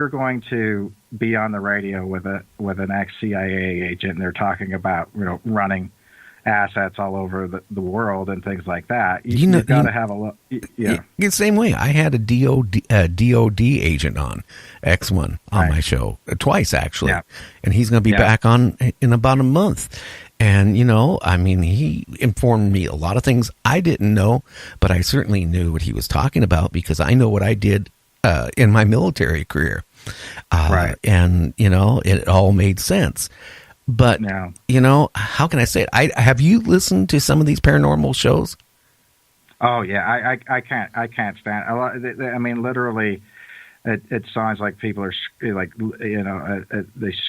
you're going to be on the radio with an ex-CIA agent, and they're talking about running assets all over the world and things like that. You've got to have a look. Yeah, the same way. I had a DOD agent on X1 on my show twice actually, and he's going to be back on in about a month. And he informed me a lot of things I didn't know, but I certainly knew what he was talking about because I know what I did in my military career. And, it all made sense. But, how can I say it? Have you listened to some of these paranormal shows? Oh, yeah. I can't stand a lot. I mean, literally, it sounds like people are like, there's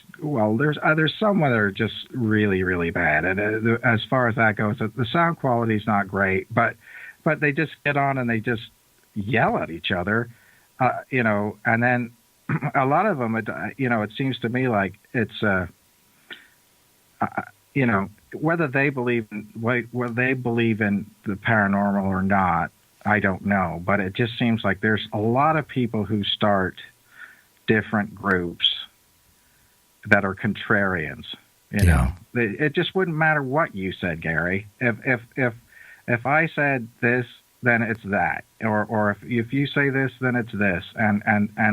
some that are just really, really bad. And as far as that goes, the sound quality is not great, but they just get on and they just yell at each other. And then a lot of them, it seems to me like it's, whether they believe in the paranormal or not, I don't know. But it just seems like there's a lot of people who start different groups that are contrarians. It just wouldn't matter what you said, Gary. If I said this, then it's that, or if you say this, then it's this, and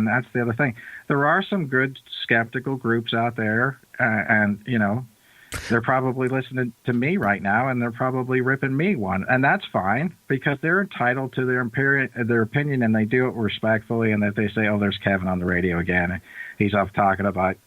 that's the other thing. There are some good skeptical groups out there, and they're probably listening to me right now, and they're probably ripping me one, and that's fine because they're entitled to their opinion, and they do it respectfully. And if they say, "Oh, there's Kevin on the radio again, he's off talking about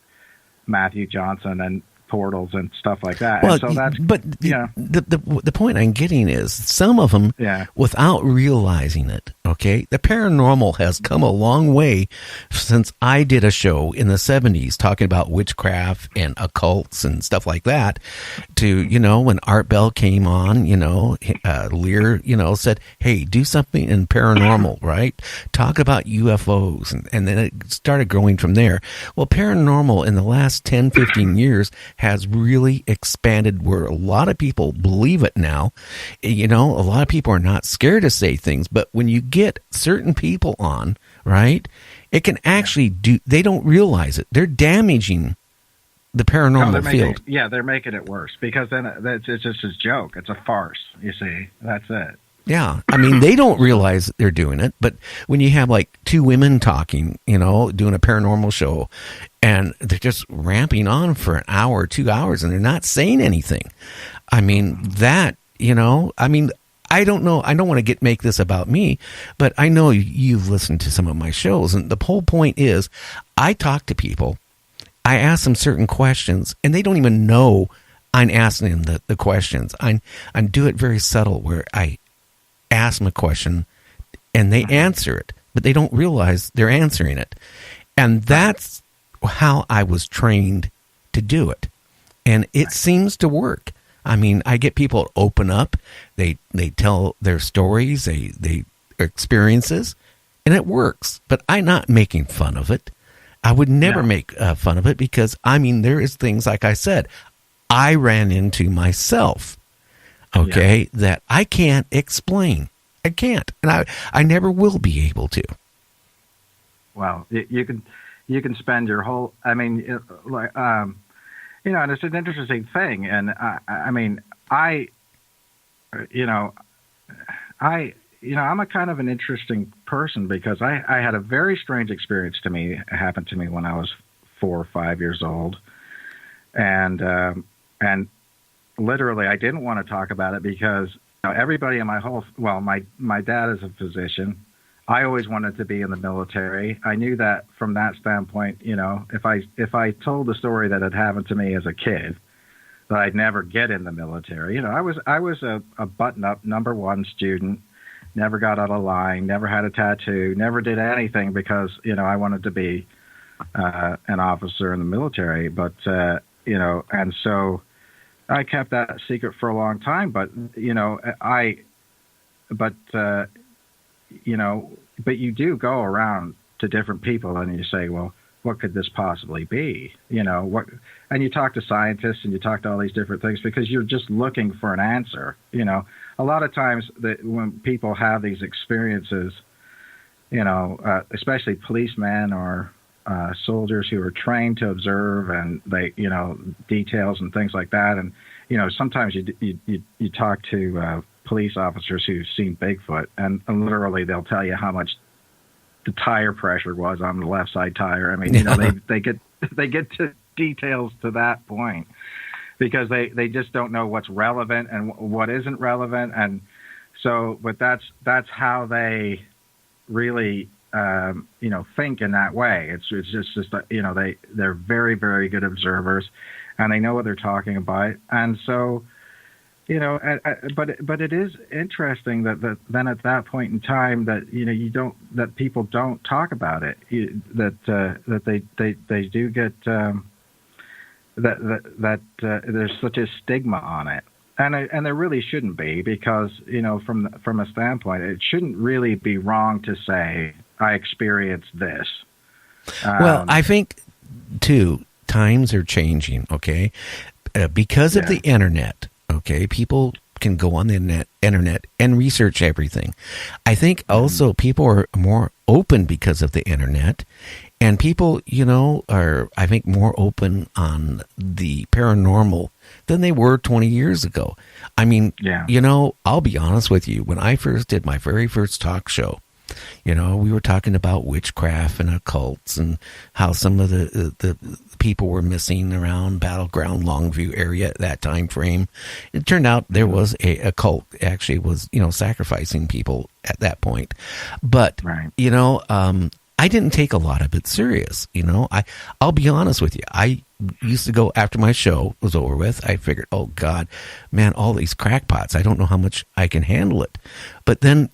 Matthew Johnson and portals and stuff like that." Well, and so that's, the point I'm getting is some of them, without realizing it, okay, the paranormal has come a long way since I did a show in the 70s talking about witchcraft and occults and stuff like that, to, when Art Bell came on, Lear, said, hey, do something in paranormal, right? Talk about UFOs. And then it started growing from there. Well, paranormal in the last 10, 15 years has really expanded where a lot of people believe it now. A lot of people are not scared to say things, but when you get certain people on, right, it can actually they don't realize it. They're damaging the paranormal field. They're making it worse because then it's just a joke. It's a farce, you see. That's it. Yeah, I mean, they don't realize they're doing it, but when you have like two women talking, doing a paranormal show, and they're just ramping on for an hour, 2 hours, and they're not saying anything. I mean, I don't know. I don't want to make this about me, but I know you've listened to some of my shows, and the whole point is I talk to people, I ask them certain questions, and they don't even know I'm asking them the questions. I do it very subtle where I ask them a question and they answer it, but they don't realize they're answering it. And that's how I was trained to do it. And it seems to work. I mean, I get people to open up, they tell their stories, they experiences, and it works. But I'm not making fun of it. I would never make fun of it because, there is things, like I said, I ran into myself, that I can't explain. I can't, and I never will be able to. Well, you can spend your whole, and it's an interesting thing, and I'm a kind of an interesting person because I had a very strange experience happened to me when I was 4 or 5 years old, and literally I didn't want to talk about it because everybody in my dad is a physician. I always wanted to be in the military. I knew that from that standpoint, if I told the story that had happened to me as a kid, that I'd never get in the military. I was a button-up #1 student, never got out of line, never had a tattoo, never did anything because, I wanted to be an officer in the military. But, and so I kept that secret for a long time. But, but you do go around to different people and you say, well, what could this possibly be? And you talk to scientists and you talk to all these different things because you're just looking for an answer. A lot of times when people have these experiences, especially policemen or soldiers who are trained to observe, and they, details and things like that. And sometimes you talk to police officers who've seen Bigfoot, and literally they'll tell you how much the tire pressure was on the left side tire. I mean, they get to details to that point because they just don't know what's relevant and what isn't relevant. And so, but that's how they really think in that way. It's just they're very, very good observers, and they know what they're talking about. And so, but it is interesting that then at that point in time that people don't talk about it, that they do get that there's such a stigma on it. And there really shouldn't be, because from a standpoint, it shouldn't really be wrong to say I experienced this. Well, I think too, times are changing. Okay, because of the internet. Okay, people can go on the internet and research everything. I think also people are more open because of the internet, and people, are, I think, more open on the paranormal than they were 20 years ago. I mean, I'll be honest with you. When I first did my very first talk show, we were talking about witchcraft and occults and how some of the people were missing around Battleground Longview area at that time frame. It turned out there was a cult actually was, sacrificing people at that point. But, right. I didn't take a lot of it serious. I'll be honest with you. I used to go after my show was over with. I figured, oh God, man, all these crackpots, I don't know how much I can handle it. But then,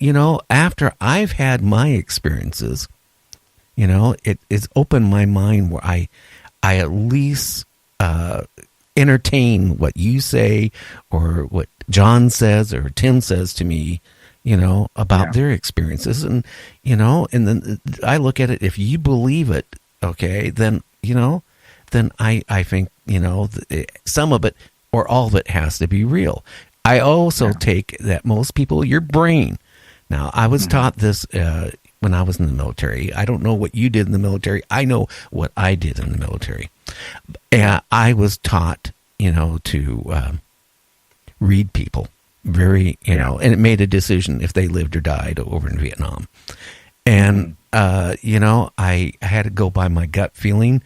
after I've had my experiences, it's opened my mind where I at least entertain what you say or what John says or Tim says to me, about their experiences. And, and then I look at it, if you believe it, okay, then, then I think, some of it or all of it has to be real. I also take that most people, your brain. Now, I was taught this when I was in the military. I don't know what you did in the military. I know what I did in the military. And I was taught, to read people very, and it made a decision if they lived or died over in Vietnam. And, I had to go by my gut feeling.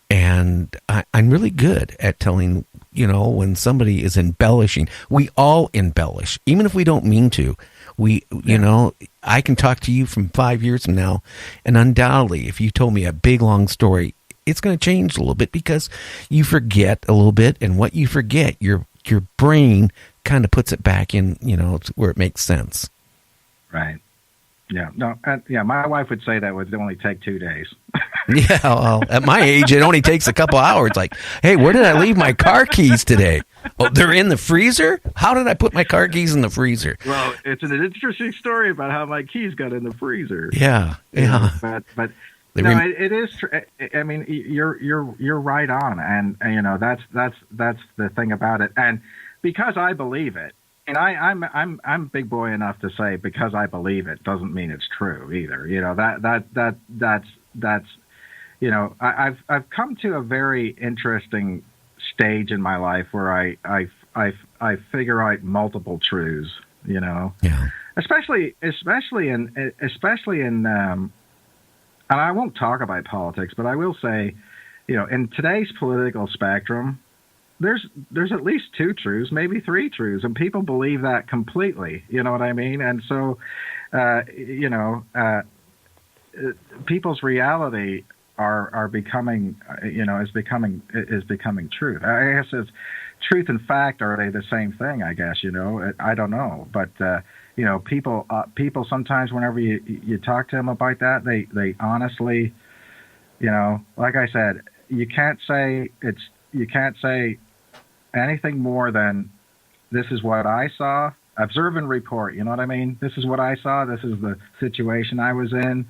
And I'm really good at telling, when somebody is embellishing. We all embellish, even if we don't mean to. I can talk to you from 5 years from now, and undoubtedly, if you told me a big, long story, it's going to change a little bit because you forget a little bit, and what you forget, your brain kind of puts it back in, where it makes sense. Right. Yeah. No. My wife would say that would only take 2 days. Yeah. Well, at my age, it only takes a couple hours. Like, hey, where did I leave my car keys today? Oh, they're in the freezer? How did I put my car keys in the freezer? Well, it's an interesting story about how my keys got in the freezer. Yeah. Yeah. But it is. I mean, you're right on, and that's the thing about it, and because I believe it. And I'm big boy enough to say because I believe it doesn't mean it's true either. That's I've come to a very interesting stage in my life where I figure out multiple truths. Yeah. Especially in and I won't talk about politics, but I will say, in today's political spectrum, there's at least 2 truths, maybe 3 truths, and people believe that completely. You know what I mean? And so, people's reality are becoming, is becoming truth. I guess it's truth and fact. Are they the same thing? I guess I don't know, but people sometimes whenever you talk to them about that, they honestly, like I said, you can't say anything more than this is what I saw. Observe and report. You know what I mean? This is what I saw. This is the situation I was in.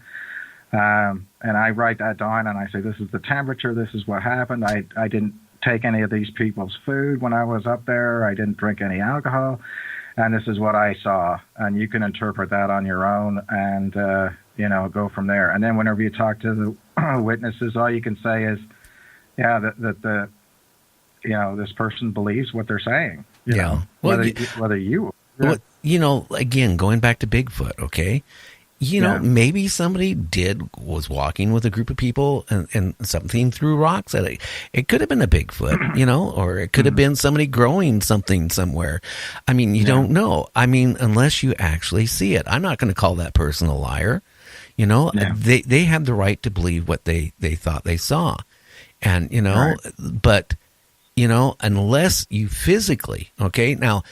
And I write that down and I say, this is the temperature. This is what happened. I didn't take any of these people's food when I was up there. I didn't drink any alcohol. And this is what I saw. And you can interpret that on your own and, go from there. And then whenever you talk to witnesses, all you can say is, yeah, that the this person believes what they're saying. You Yeah. know, Well, whether you. Well, again, going back to Bigfoot, okay? Maybe somebody was walking with a group of people and something threw rocks at it. It could have been a Bigfoot, or it could have been somebody growing something somewhere. I mean, you don't know. I mean, unless you actually see it. I'm not going to call that person a liar. They have the right to believe what they thought they saw. And, Right. but, unless you physically, okay? Now,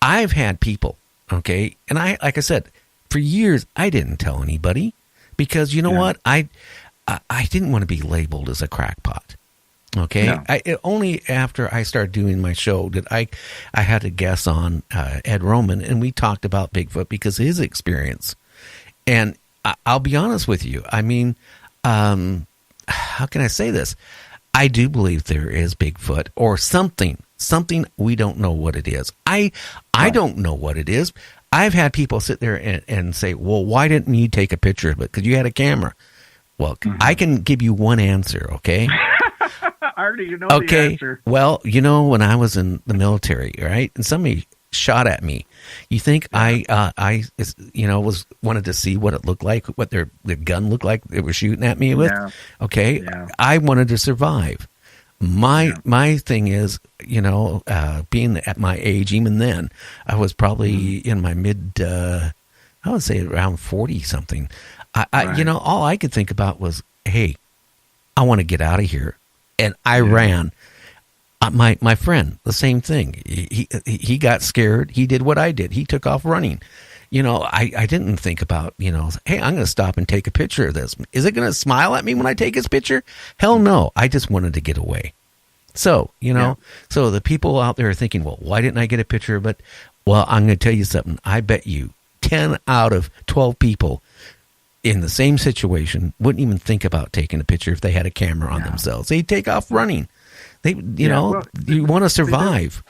I've had people, okay? And like I said, for years, I didn't tell anybody because what? I didn't want to be labeled as a crackpot. Okay. No. Only after I started doing my show did I had a guest on Ed Roman, and we talked about Bigfoot because of his experience. And I'll be honest with you. I mean, how can I say this? I do believe there is Bigfoot or something we don't know what it is. I don't know what it is. I've had people sit there and say, well, why didn't you take a picture of it? Because you had a camera. Well, I can give you one answer, okay? I already know the answer. Well, when I was in the military, right, and somebody shot at me, you think I wanted to see what it looked like, what their gun looked like they were shooting at me with? Yeah. Okay? Yeah. I wanted to survive. My thing is, being at my age, even then, I was probably in my mid, I would say around 40 something. Right. All I could think about was, hey, I want to get out of here. And I ran. My friend, the same thing. He got scared. He did what I did. He took off running. I didn't think about, hey, I'm going to stop and take a picture of this. Is it going to smile at me when I take his picture? Hell no. I just wanted to get away. So, so the people out there are thinking, well, why didn't I get a picture of it? Well, I'm going to tell you something. I bet you 10 out of 12 people in the same situation wouldn't even think about taking a picture if they had a camera on themselves. They'd take off running. You want to survive.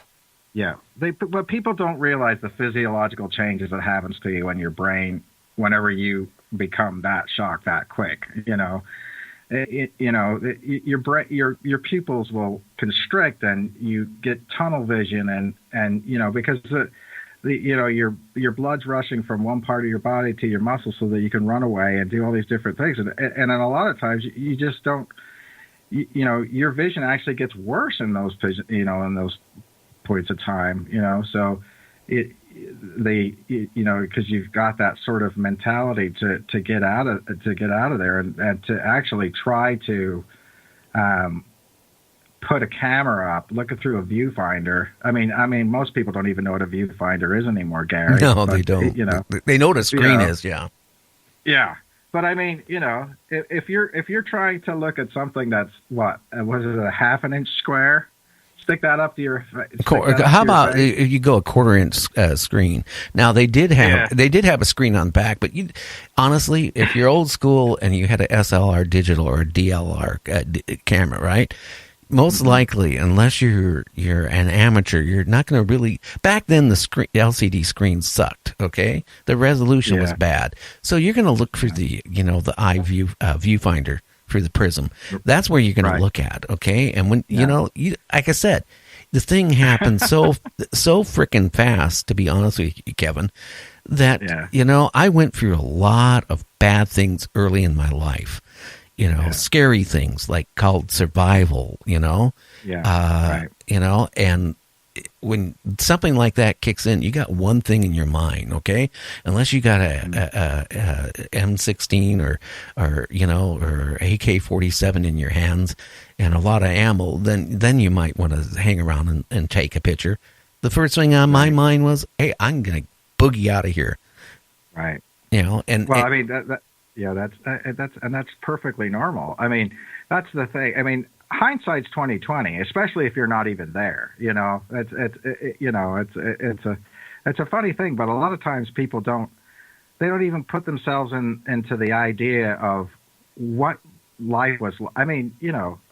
But people don't realize the physiological changes that happens to you in your brain whenever you become that shocked that quick. Your brain, your pupils will constrict, and you get tunnel vision, and because your blood's rushing from one part of your body to your muscles so that you can run away and do all these different things, and then a lot of times you just don't. Your vision actually gets worse in those points of time. So because you've got that sort of mentality to get out of there and to actually try to put a camera up, look through a viewfinder. I mean, most people don't even know what a viewfinder is anymore, Gary. No, they don't. They know what a screen is. Yeah. Yeah. But I mean, if you're trying to look at something that's was it a half an inch square, stick that up to your. How about you go a quarter-inch screen? Now they did have a screen on the back, but honestly, if you're old school and you had a SLR digital or a DLR camera, right? Most likely, unless you're an amateur, you're not going to really. Back then, the LCD screen sucked. Okay, the resolution was bad, so you're going to look for the the eye viewfinder through the prism. That's where you're going to look at. Okay, and when like I said, the thing happened so freaking fast. To be honest with you, Kevin, that I went through a lot of bad things early in my life. Scary things like called survival, and when something like that kicks in, you got one thing in your mind, okay? Unless you got a M16 or AK-47 in your hands and a lot of ammo, then you might want to hang around and take a picture. The first thing on my mind was, hey, I'm going to boogie out of here. Right. I mean, that's perfectly normal. I mean, that's the thing. I mean, hindsight's 20/20, especially if you're not even there. It's a funny thing, but a lot of times people don't even put themselves into the idea of what life was. I mean,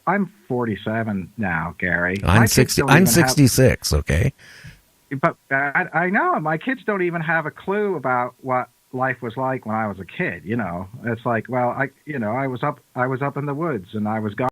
I'm 47 now, Gary. I'm 66. Okay. But I know my kids don't even have a clue about what life was like when I was a kid. It's like, well, I was up in the woods and I was gone